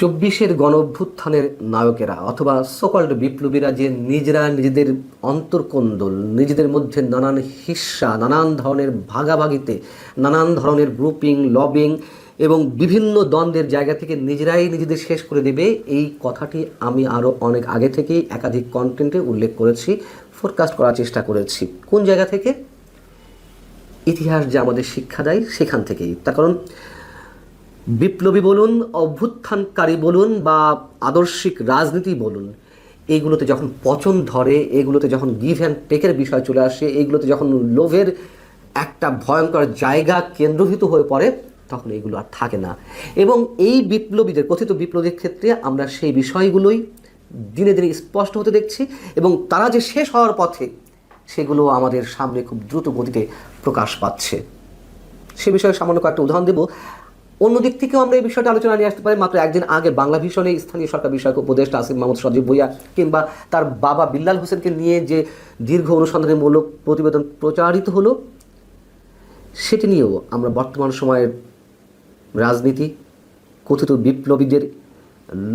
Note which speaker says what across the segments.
Speaker 1: চব্বিশের গণঅভ্যুত্থানের নায়কেরা অথবা সোকল্ড বিপ্লবীরা যে নিজেরা নিজেদের অন্তর্কোন্দল, নিজেদের মধ্যে নানান হিস্সা, নানান ধরনের ভাগাভাগিতে, নানান ধরনের গ্রুপিং, লবিং এবং বিভিন্ন দ্বন্দ্বের জায়গা থেকে নিজেরাই নিজেদের শেষ করে দেবে, এই কথাটি আমি আরও অনেক আগে থেকেই একাধিক কন্টেন্টে উল্লেখ করেছি, ফোরকাস্ট করার চেষ্টা করেছি। কোন জায়গা থেকে? ইতিহাস যে আমাদের শিক্ষা দেয় সেখান থেকেই। তার কারণ বিপ্লবী বলুন, অভ্যুত্থানকারী বলুন বা আদর্শিক রাজনীতি বলুন, এইগুলোতে যখন পচন ধরে, এগুলোতে যখন গিভ অ্যান্ড টেকের বিষয় চলে আসে, এইগুলোতে যখন লোভের একটা ভয়ঙ্কর জায়গা কেন্দ্রভূত হয়ে পড়ে, তখন এগুলো আর থাকে না। এবং এই বিপ্লবীদের, কথিত বিপ্লবীদের ক্ষেত্রে আমরা সেই বিষয়গুলোই দিনে দিনে স্পষ্ট হতে দেখছি এবং তারা যে শেষ হওয়ার পথে, সেগুলো আমাদের সামনে খুব দ্রুত গতিতে প্রকাশ পাচ্ছে। সে বিষয়ে সামান্য কয়েকটা উদাহরণ দেব। অন্যদিক থেকেও আমরা এই বিষয়টা আলোচনা নিয়ে আসতে পারি। মাত্র একদিন আগে বাংলা ভিশনে স্থানীয় সরকার বিষয়ক উপদেষ্টা আসিফ মাহমুদ সজীব ভুঁইয়া কিংবা তার বাবা বিল্লাল হোসেনকে নিয়ে যে দীর্ঘ অনুসন্ধানমূলক প্রতিবেদন প্রচারিত হলো, সেটি নিয়েও আমরা বর্তমান সময়ের রাজনীতি, কথিত বিপ্লবীদের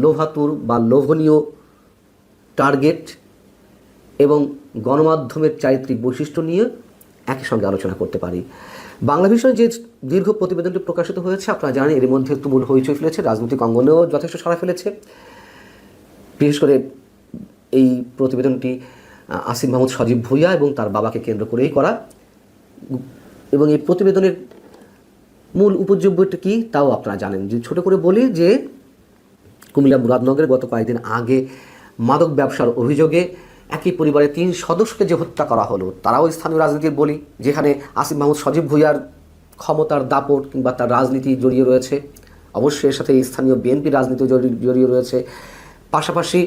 Speaker 1: লোভাতুর বা লোভনীয় টার্গেট এবং গণমাধ্যমের চারিত্রিক বৈশিষ্ট্য নিয়ে একই সঙ্গে আলোচনা করতে পারি। বাংলা ভিশনে যে দীর্ঘ প্রতিবেদনটি প্রকাশিত হয়েছে, আপনারা জানেন এর মধ্যে তুমুল হইচই ফেলেছে, রাজনৈতিক অঙ্গনেও যথেষ্ট সাড়া ফেলেছে। বিশেষ করে এই প্রতিবেদনটি আসিফ মাহমুদ সজীব ভুঁইয়া এবং তার বাবাকে কেন্দ্র করেই করা। এবং এই প্রতিবেদনের মূল উপযোগ্যটা কী তাও আপনারা জানেন। যদি ছোটো করে বলি যে কুমিল্লা মুরাদনগরে গত কয়েকদিন আগে মাদক ব্যবসার অভিযোগে একই পরিবারের 3 সদস্যকে যে হত্যা করা হলো, তারাও স্থানীয় রাজনীতির বলি, যেখানে আসিফ মাহমুদ সজীব ভুঁইয়ার ক্ষমতার দাপট কিংবা তার রাজনীতি জড়িয়ে রয়েছে। অবশ্যই এর সাথে স্থানীয় বিএনপি রাজনীতি জড়িয়ে রয়েছে। পাশাপাশি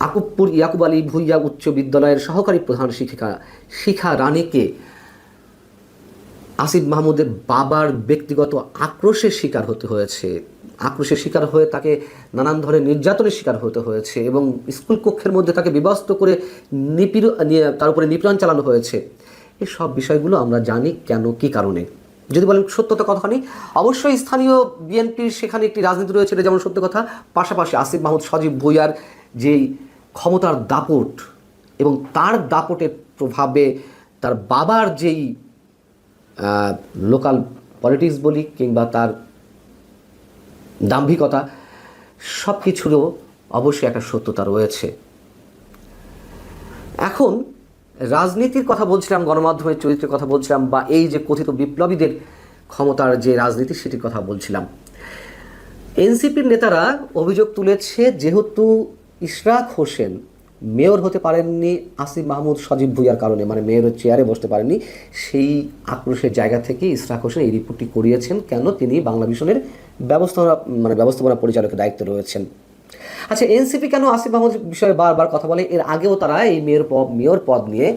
Speaker 1: আকুবপুর ইয়াকুব আলী ভুঁইয়া উচ্চ বিদ্যালয়ের সহকারী প্রধান শিক্ষিকা শিখা রানীকে আসিফ মাহমুদের বাবার ব্যক্তিগত আক্রোশের শিকার হতে হয়েছে, আক্রোশের শিকার হয়ে তাকে নানান ধরনের নির্যাতনের শিকার হতে হয়েছে এবং স্কুল কক্ষের মধ্যে তাকে বিবস্ত করে তার উপরে নিপীড়ন চালানো হয়েছে। এই সব বিষয়গুলো আমরা জানি কেন, কী কারণে। যদি বলেন সত্যতা কথাখানি, অবশ্যই স্থানীয় বিএনপির সেখানে একটি রাজনীতি রয়েছে, এটা যেমন সত্য কথা। পাশাপাশি আসিফ মাহমুদ সজীব ভুঁইয়ার যেই ক্ষমতার দাপট এবং তার দাপটের প্রভাবে তার বাবার যেই লোকাল পলিটিক্স বলি কিংবা তার দাম্ভিকতা, সব কিছুরও অবশ্যই একটা সত্যতা রয়েছে। এখন রাজনীতির কথা বলছিলাম, গণমাধ্যমের চরিত্রের কথা বলছিলাম, বা এই যে কথিত বিপ্লবীদের ক্ষমতার যে রাজনীতি সেটির কথা বলছিলাম। এনসিপির নেতারা অভিযোগ তুলেছে, যেহেতু ইশরাক হোসেন মেয়র হতে পারেননি আসিফ মাহমুদ সজীব ভুঁইয়ার কারণে, মানে মেয়রের চেয়ারে বসতে পারেননি, সেই আক্রোশের জায়গা থেকে ইশরাক হোসেন এই রিপোর্টটি করিয়েছেন। কেন? তিনি বাংলা ভিশনের ব্যবস্থাপনা পরিচালকের দায়িত্বে রয়েছেন। আচ্ছা, এনসিপি কেন আসিফ মাহমুদ বিষয়ে বারবার কথা বলে? এর আগেও তারা এই মেয়র পদ নিয়ে,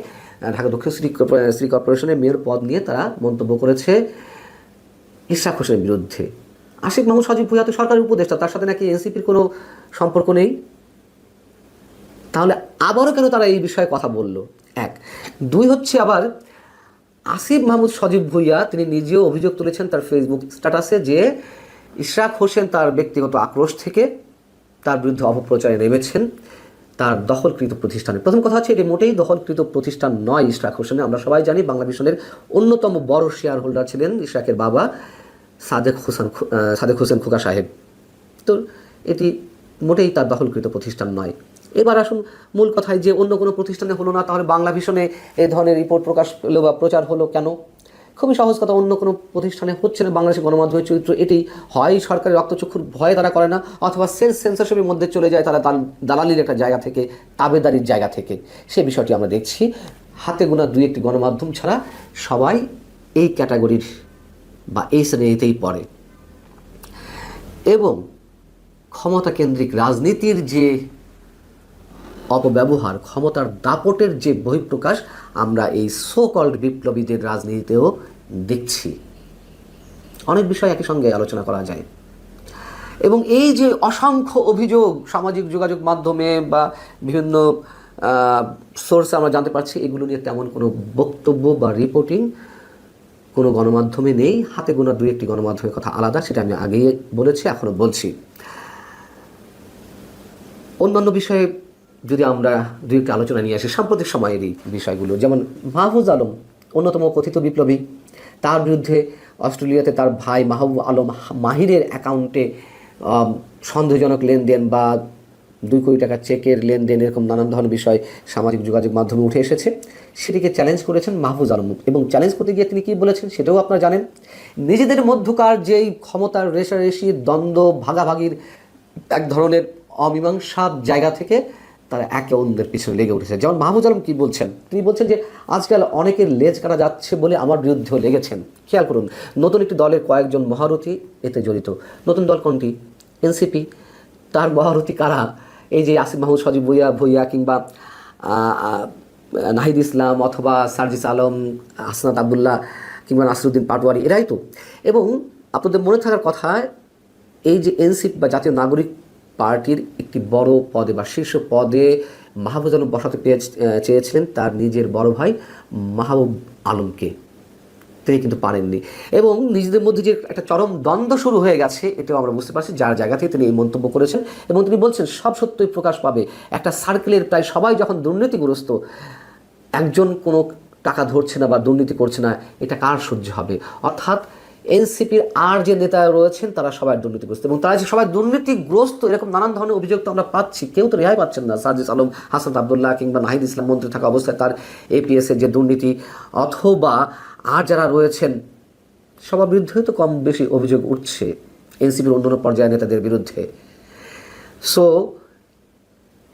Speaker 1: ঢাকা দক্ষিণ সিটি কর্পোরেশনের মেয়র পদ নিয়ে তারা মন্তব্য করেছে ইশরাক হোসেনের বিরুদ্ধে। আসিফ মাহমুদ সজীব ভুঁইয়া তো সরকারি উপদেষ্টা, তার সাথে নাকি এনসিপির কোনো সম্পর্ক নেই। তাহলে আবারও কেন তারা এই বিষয়ে কথা বলল? 1, 2 হচ্ছে আবার আসিফ মাহমুদ সজীব ভুঁইয়া তিনি নিজেও অভিযোগ তুলেছেন তার ফেসবুক স্ট্যাটাসে যে ইশরাক হোসেন তার ব্যক্তিগত আক্রোশ থেকে তার বিরুদ্ধে অপপ্রচারে নেমেছেন তার দখলকৃত প্রতিষ্ঠানে। প্রথম কথা হচ্ছে, এটি মোটেই দখলকৃত প্রতিষ্ঠান নয় ইশরাক হোসেনের। আমরা সবাই জানি বাংলা ভিশনের অন্যতম বড় শেয়ার হোল্ডার ছিলেন ইশরাকের বাবা সাদেক হোসেন খোকা সাহেব। তো এটি মোটেই তার দখলকৃত প্রতিষ্ঠান নয়। এবার আসুন মূল কথায়, যে অন্য কোনো প্রতিষ্ঠানে হলো না, তাহলে বাংলা ভিশনে এই ধরনের রিপোর্ট প্রকাশ পেলো বা প্রচার হলো কেন? খুবই সহজ কথা, অন্য কোনো প্রতিষ্ঠানে হচ্ছে না। বাংলাদেশের গণমাধ্যমের চরিত্র এটি, হয় সরকারি রক্তচক্ষুর ভয়ে তারা করে না, অথবা সেন্সরশিপের মধ্যে চলে যায় তারা দালালির একটা জায়গা থেকে, তাবেদারির জায়গা থেকে। সে বিষয়টি আমরা দেখছি। হাতে গোনা 2-1টি গণমাধ্যম ছাড়া সবাই এই ক্যাটাগরির বা এই শ্রেণীতেই পড়ে। এবং ক্ষমতা কেন্দ্রিক রাজনীতির যে অপব্যবহার, ক্ষমতার দাপটের যে বহিঃপ্রকাশ, আমরা এই সোকল্ড বিপ্লবীদের রাজনীতিতেও দেখছি। অনেক বিষয় একই সঙ্গে আলোচনা করা যায়। এবং এই যে অসংখ্য অভিযোগ সামাজিক যোগাযোগ মাধ্যমে বা বিভিন্ন সোর্সে আমরা জানতে পারছি, এগুলো নিয়ে তেমন কোনো বক্তব্য বা রিপোর্টিং কোনো গণমাধ্যমে নেই। হাতে গোনা 2-1টি গণমাধ্যমের কথা আলাদা, সেটা আমি আগেই বলেছি, এখনও বলছি। অন্যান্য বিষয়ে যদি আমরা দুই একটি আলোচনা নিয়ে আসি, সাম্প্রতিক সময়েরই বিষয়গুলো, যেমন মাহফুজ আলম অন্যতম কথিত বিপ্লবী, তার বিরুদ্ধে অস্ট্রেলিয়াতে তার ভাই মাহবুব আলম মাহিরের অ্যাকাউন্টে সন্দেহজনক লেনদেন বা 2 কোটি টাকার চেকের লেনদেন, এরকম নানান ধরনের বিষয় সামাজিক যোগাযোগ মাধ্যমে উঠে এসেছে। সেটিকে চ্যালেঞ্জ করেছেন মাহফুজ আলম, এবং চ্যালেঞ্জ করতে গিয়ে তিনি কী বলেছেন সেটাও আপনারা জানেন। নিজেদের মধ্যকার যেই ক্ষমতার রেষারেষি, দ্বন্দ্ব, ভাগাভাগির এক ধরনের অমীমাংসার জায়গা থেকে তারা একে অন্যের পিছনে লেগে উঠেছে। যেমন মাহফুজ আলম কী বলছেন, তিনি বলছেন যে আজকাল অনেকের লেজ কাটা যাচ্ছে বলে আমার বিরুদ্ধেও লেগেছেন। খেয়াল করুন, নতুন একটি দলের কয়েকজন মহারথী এতে জড়িত। নতুন দল কোনটি? এনসিপি। তার মহারথী কারা? এই যে আসিফ মাহমুদ সজীব ভুইয়া কিংবা নাহিদ ইসলাম অথবা সার্জিস আলম, হাসনাত আবদুল্লাহ কিংবা নাসিরুদ্দিন পাটোয়ারি, এরাই তো। এবং আপনাদের মনে থাকার কথা, এই যে এনসিপি বা জাতীয় নাগরিক পার্টির একটি বড় পদে বা শীর্ষ পদে মাহফুজ আলম বসাতে চেয়েছিলেন তার নিজের বড় ভাই মাহবুব আলমকে, তিনি কিন্তু পারেননি। এবং নিজেদের মধ্যে যে একটা চরম দ্বন্দ্ব শুরু হয়ে গেছে এটাও আমরা বুঝতে পারছি, যার জায়গা থেকে তিনি এই মন্তব্য করেছেন। এবং তিনি বলছেন সব সত্যই প্রকাশ পাবে। একটা সার্কেলের প্রায় সবাই যখন দুর্নীতিগ্রস্ত, একজন কোনো টাকা ধরছে না বা দুর্নীতি করছে না, এটা কার সহ্য হবে? অর্থাৎ এনসিপির আর যে নেতা রয়েছেন তারা সবাই দুর্নীতিগ্রস্ত, এবং তারা যে সবাই দুর্নীতিগ্রস্ত এরকম নানান ধরনের অভিযোগ তো আমরা পাচ্ছি, কেউ তো রেহাই পাচ্ছেন না। সার্জিস আলম, হাসনাত আবদুল্লাহ কিংবা নাহিদ ইসলাম মন্ত্রী থাকা অবস্থায় তার এপিএসের যে দুর্নীতি, অথবা আর যারা রয়েছেন সবার বিরুদ্ধে তো কম বেশি অভিযোগ উঠছে এনসিপির অন্যান্য পর্যায়ের নেতাদের বিরুদ্ধে। সো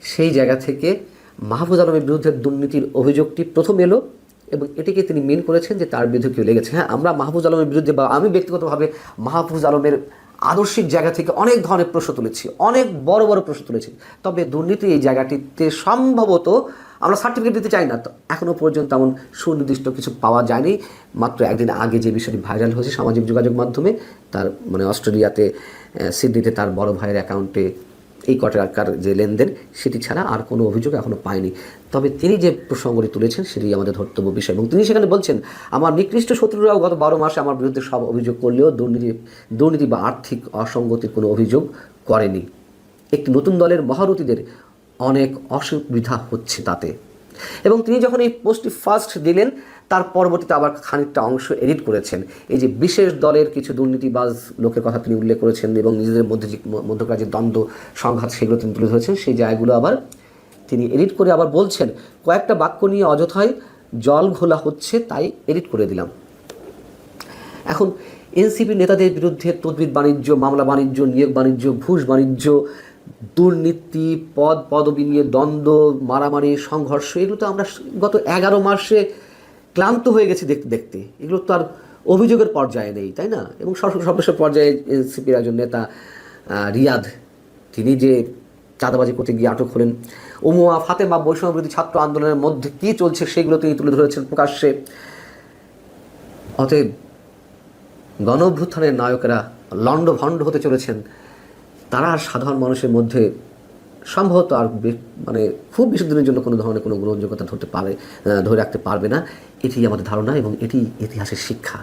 Speaker 1: সেই জায়গা থেকে মাহফুজ আলমের বিরুদ্ধে দুর্নীতির অভিযোগটি প্রথম এলো, এবং এটিকে তিনি মেন করেছেন যে তার বিরুদ্ধে কেউ লেগেছে। হ্যাঁ, আমরা মাহফুজ আলমের বিরুদ্ধে বা আমি ব্যক্তিগতভাবে মাহফুজ আলমের আদর্শিক জায়গা থেকে অনেক ধরনের প্রশ্ন তুলেছি, অনেক বড় বড় প্রশ্ন তুলেছি। তবে দুর্নীতি এই জায়গাটিতে সম্ভবত আমরা সার্টিফিকেট দিতে চাই না, তো এখনও পর্যন্ত এমন সুনির্দিষ্ট কিছু পাওয়া যায়নি। মাত্র একদিন আগে যে বিষয়টি ভাইরাল হয়েছে সামাজিক যোগাযোগ মাধ্যমে, তার মানে অস্ট্রেলিয়াতে সিডনিতে তার বড় ভাইয়ের অ্যাকাউন্টে এই কোটি টাকার যে লেনদেন, সেটি ছাড়া আর কোনো অভিযোগ এখনও পায়নি। তবে তিনি যে প্রসঙ্গটি তুলেছেন সেটি আমাদের ধর্তব্য বিষয়, এবং তিনি সেখানে বলছেন আমার নিকৃষ্ট শত্রুরাও গত 12 মাসে আমার বিরুদ্ধে সব অভিযোগ করলেও দুর্নীতি বা আর্থিক অসঙ্গতির কোনো অভিযোগ করেনি। একটি নতুন দলের মহারথীদের অনেক অসুবিধা হচ্ছে তাতে। এবং তিনি যখন এই পোস্টটি ফার্স্ট দিলেন, তার পরবর্তীতে আবার খানিকটা অংশ এডিট করেছেন। এই যে বিশেষ দলের কিছু দুর্নীতিবাজ লোকের কথা তিনি উল্লেখ করেছেন, এবং নিজেদের মধ্যকার যে দ্বন্দ্ব সংঘাত সেগুলো তিনি তুলে ধরেছেন, সেই জায়গাগুলো আবার তিনি এডিট করে আবার বলছেন কয়েকটা বাক্য নিয়ে অযথাই জল ঘোলা হচ্ছে, তাই এডিট করে দিলাম। এখন এনসিপি নেতাদের বিরুদ্ধে তদবির বাণিজ্য, মামলা বাণিজ্য, নিয়োগ বাণিজ্য, ঘুষ বাণিজ্য, দুর্নীতি, পদবি নিয়ে দ্বন্দ্ব, মারামারি, সংঘর্ষ, এগুলো তো আমরা গত 11 মাসে ক্লান্ত হয়ে গেছি দেখতে দেখতে। এগুলো তো আর অভিযোগের পর্যায়ে নেই, তাই না? এবং সর্বশেষ পর্যায়ে এনসিপির একজন নেতা রিয়াদ, তিনি যে চাঁদাবাজি করতে গিয়ে আটক হলেন। উমুয়া ফাতেমা বৈষম্যবিরোধী ছাত্র আন্দোলনের মধ্যে কী চলছে সেগুলো তিনি তুলে ধরেছেন প্রকাশ্যে। অতএব গণ অভ্যুত্থানের নায়কেরা লণ্ডভণ্ড হতে চলেছেন, তারা আর সাধারণ মানুষের মধ্যে সম্ভবত আর মানে খুব বেশি দিনের জন্য কোনো ধরনের কোনো গ্রহণযোগ্যতা ধরে রাখতে পারবে না। এটি আমাদের ধারণা এবং এটি ইতিহাসের শিক্ষা।